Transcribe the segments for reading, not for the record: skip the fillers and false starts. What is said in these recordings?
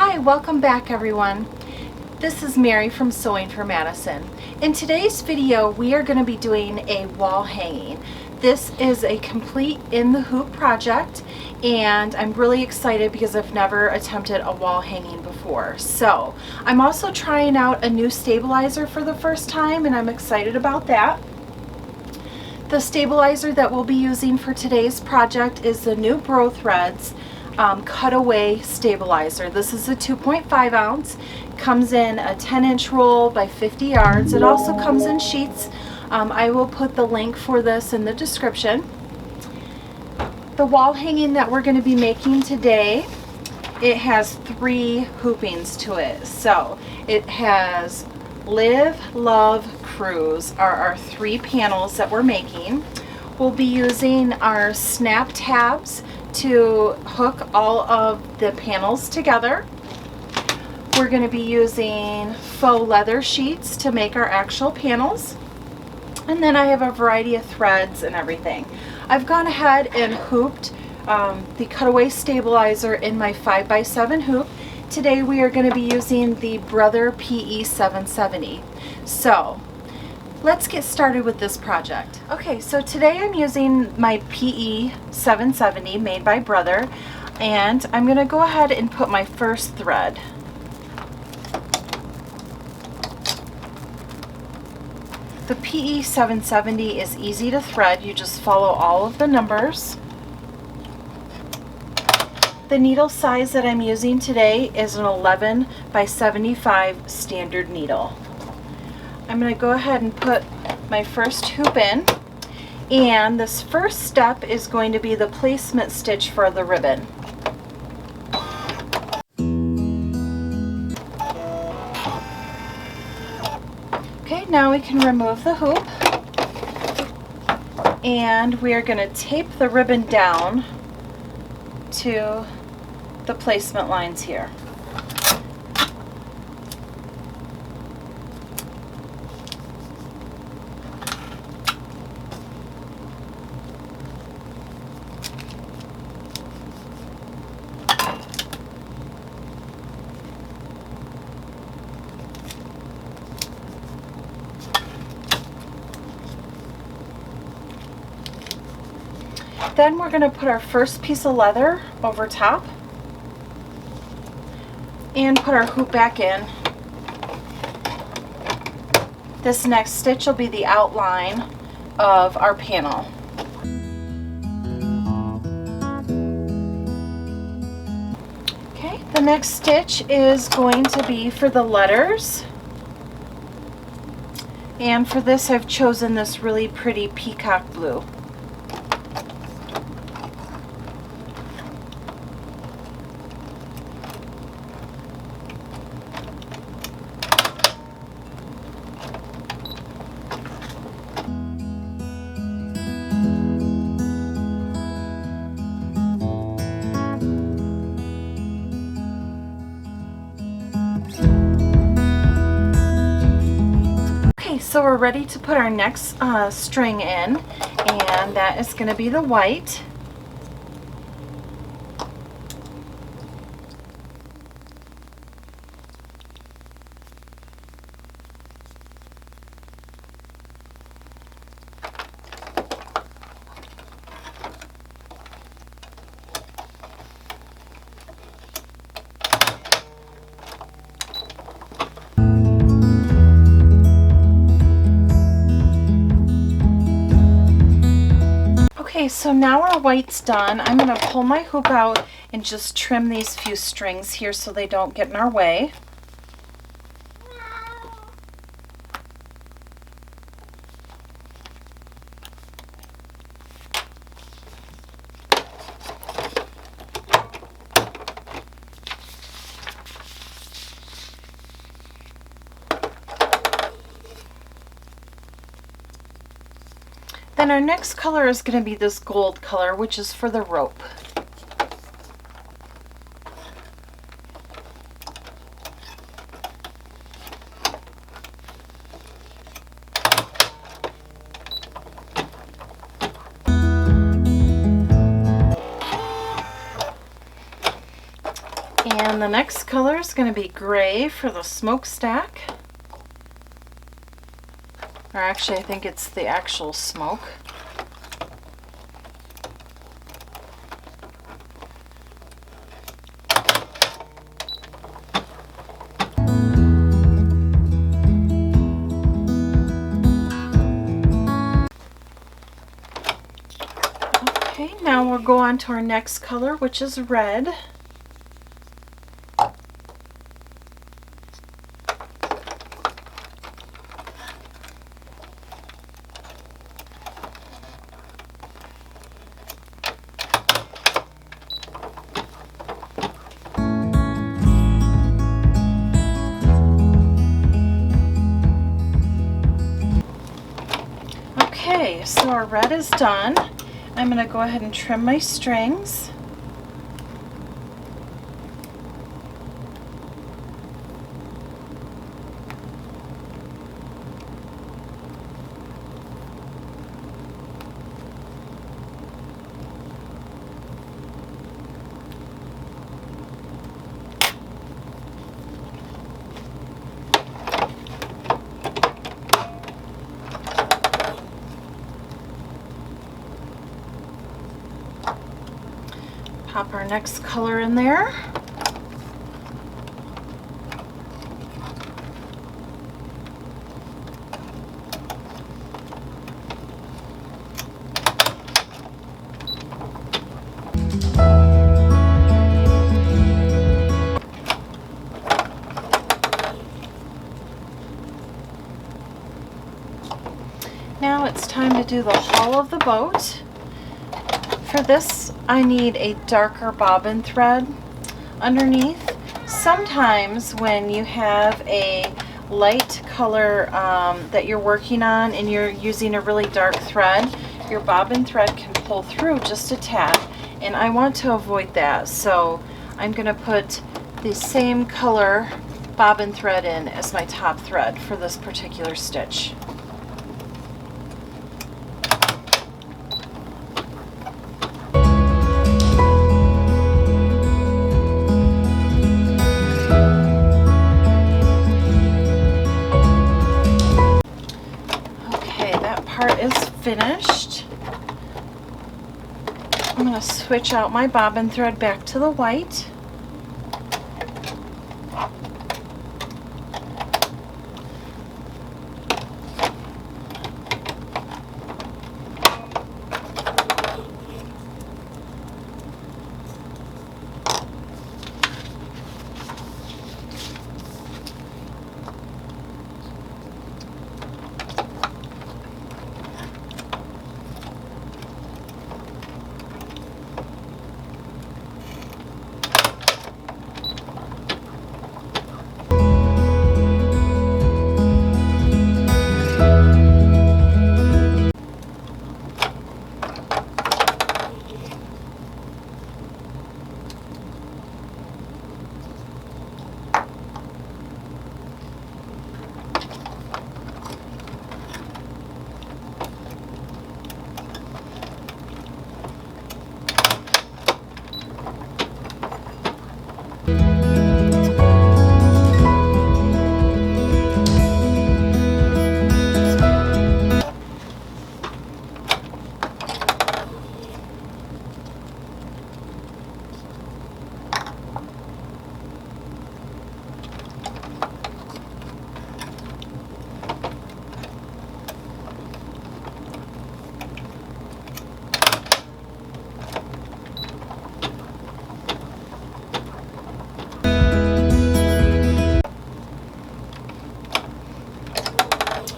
Hi, welcome back everyone. This is Mary from Sewing for Madison. In today's video we are going to be doing a wall hanging. This is a complete in the hoop project and I'm really excited because I've never attempted a wall hanging before. So I'm also trying out a new stabilizer for the first time and I'm excited about that. The stabilizer that we'll be using for today's project is the Newbrothread's Cutaway Stabilizer. This is a 2.5 ounce, comes in a 10-inch roll by 50 yards. It also comes in sheets. I will put the link for this in the description. The wall hanging that we're going to be making today, it has 3 hoopings to it. So it has Live, Love, Cruise are our 3 panels that we're making. We'll be using our snap tabs to hook all of the panels together. We're going to be using faux leather sheets to make our actual panels. And then I have a variety of threads and everything. I've gone ahead and hooped the Cutaway Stabilizer in my 5x7 hoop. Today we are going to be using the Brother PE 770. So let's get started with this project. Okay, so today I'm using my PE 770 made by Brother, and I'm going to go ahead and put my first thread. The PE 770 is easy to thread. You just follow all of the numbers. The needle size that I'm using today is an 11 by 75 standard needle. I'm going to go ahead and put my first hoop in, and this first step is going to be the placement stitch for the ribbon. Okay, now we can remove the hoop and we are going to tape the ribbon down to the placement lines here. Then we're going to put our first piece of leather over top and put our hoop back in. This next stitch will be the outline of our panel. Okay, the next stitch is going to be for the letters. And for this I've chosen this really pretty peacock blue. So we're ready to put our next string in, and that is going to be the white. Okay, so now our white's done. I'm going to pull my hoop out and just trim these few strings here so they don't get in our way. Then our next color is going to be this gold color, which is for the rope. the next color is going to be gray for the smokestack. Or actually, I think it's the actual smoke. Okay, now we'll go on to our next color, which is red. Okay, so our red is done. I'm going to go ahead and trim my strings. Pop our next color in there. Now it's time to do the hull of the boat. For this, I need a darker bobbin thread underneath. Sometimes when you have a light color that you're working on and you're using a really dark thread, your bobbin thread can pull through just a tad, and I want to avoid that. So I'm going to put the same color bobbin thread in as my top thread for this particular stitch. Is finished. I'm going to switch out my bobbin thread back to the white.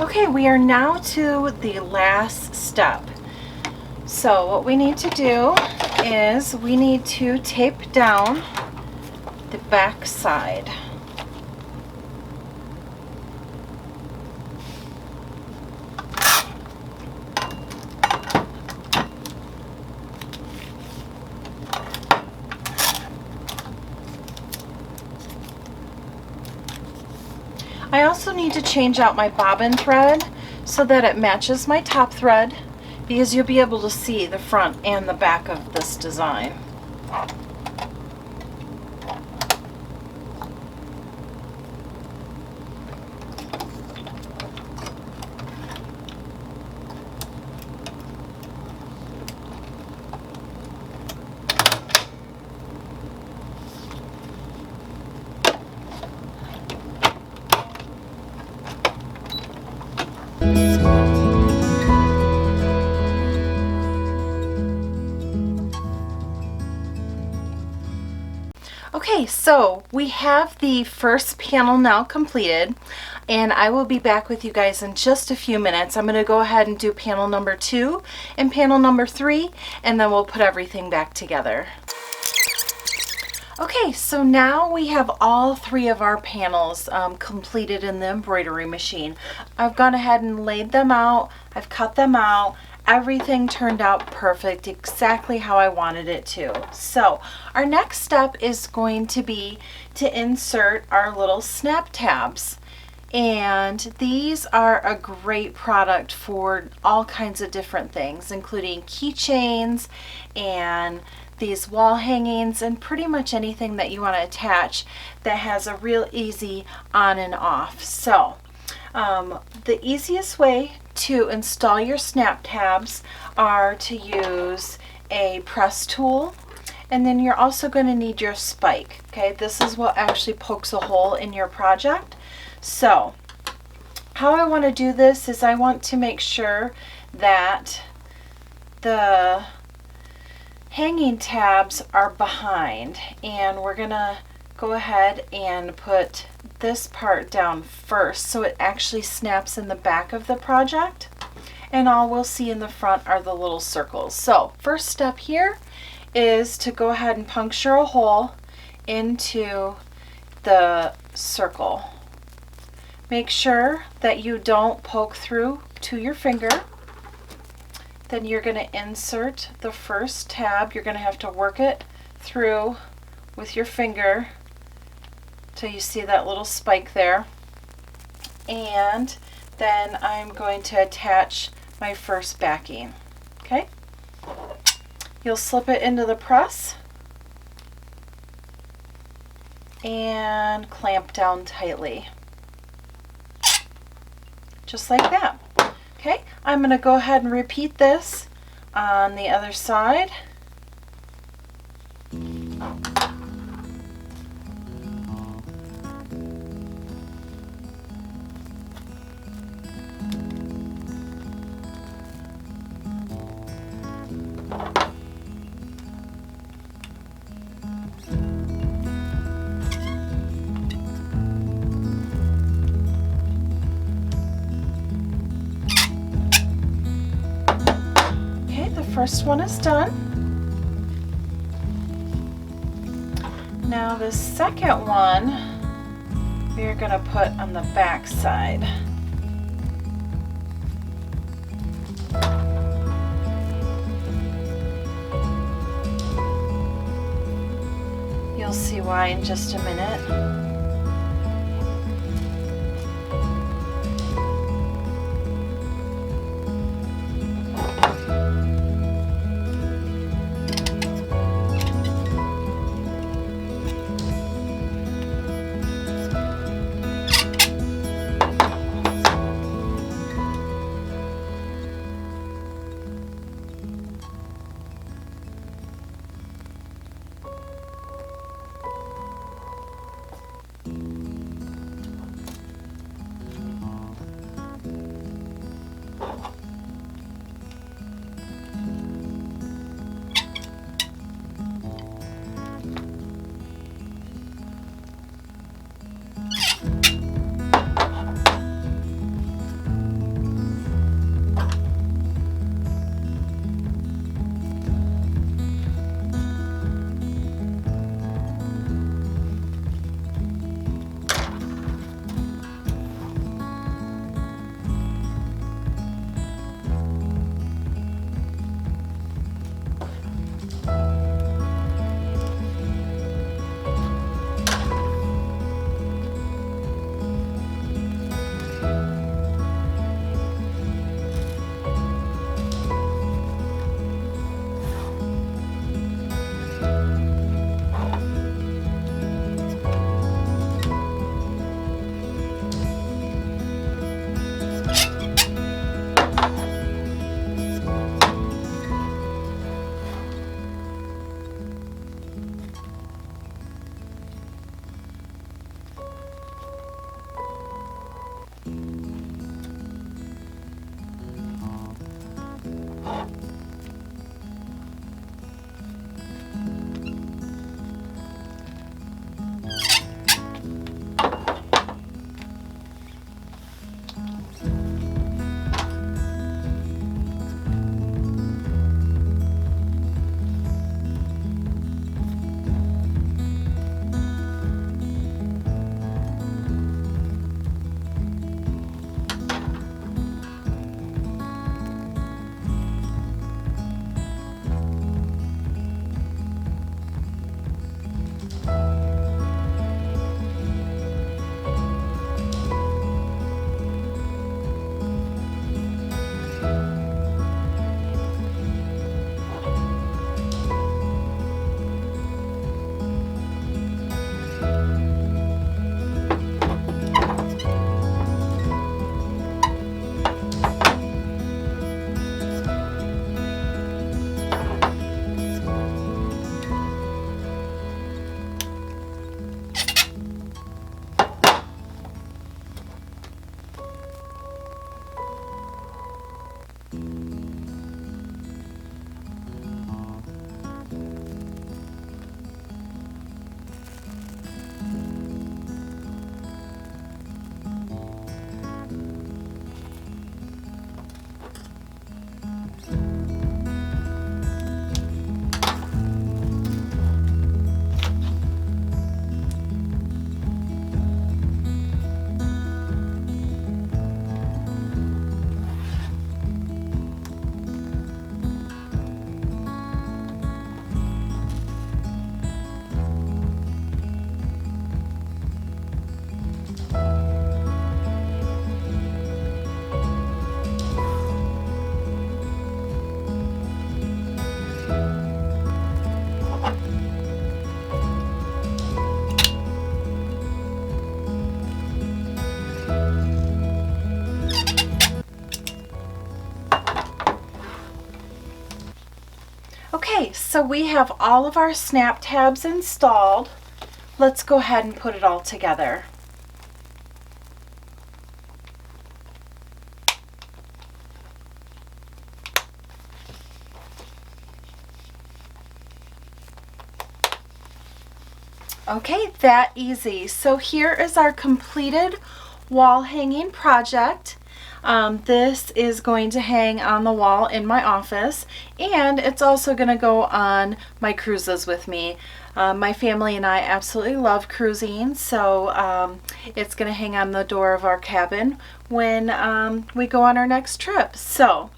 Okay, we are now to the last step. So what we need to do is we need to tape down the back side. I also need to change out my bobbin thread so that it matches my top thread, because you'll be able to see the front and the back of this design. So we have the first panel now completed, and I will be back with you guys in just a few minutes. I'm going to go ahead and do panel number 2 and panel number 3, and then we'll put everything back together. Okay, so now we have all 3 of our panels completed in the embroidery machine. I've gone ahead and laid them out. I've cut them out. Everything turned out perfect, exactly how I wanted it to. So our next step is going to be to insert our little snap tabs. And these are a great product for all kinds of different things, including keychains and these wall hangings and pretty much anything that you want to attach that has a real easy on and off. So the easiest way to install your snap tabs are to use a press tool, and then you're also going to need your spike. Okay, this is what actually pokes a hole in your project. So how I want to do this is I want to make sure that the hanging tabs are behind, and we're gonna go ahead and put this part down first so it actually snaps in the back of the project, and all we'll see in the front are the little circles. So first step here is to go ahead and puncture a hole into the circle. Make sure that you don't poke through to your finger. Then you're going to insert the first tab. You're going to have to work it through with your finger till you see that little spike there. And then I'm going to attach my first backing. Okay? You'll slip it into the press and clamp down tightly. Just like that. Okay, I'm going to go ahead and repeat this on the other side. First one is done. Now the second one we're going to put on the back side. You'll see why in just a minute. So we have all of our snap tabs installed. Let's go ahead and put it all together. Okay, that easy. So here is our completed wall hanging project. This is going to hang on the wall in my office, and it's also going to go on my cruises with me. My family and I absolutely love cruising, so it's going to hang on the door of our cabin when we go on our next trip. So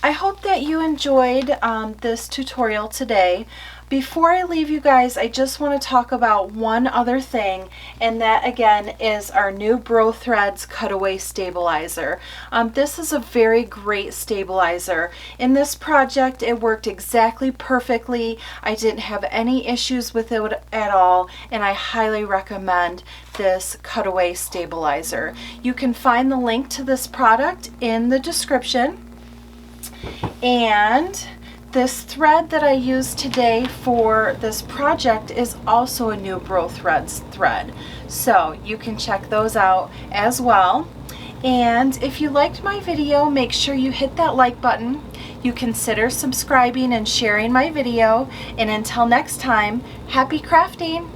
I hope that you enjoyed this tutorial today. Before I leave you guys, I just want to talk about one other thing, and that again is our Newbrothread's Cutaway Stabilizer. This is a very great stabilizer. In this project, it worked exactly perfectly. I didn't have any issues with it at all, and I highly recommend this Cutaway Stabilizer. You can find the link to this product in the description. And this thread that I used today for this project is also a Newbrothread's thread, so you can check those out as well. And if you liked my video, make sure you hit that like button. You consider subscribing and sharing my video. And until next time, happy crafting!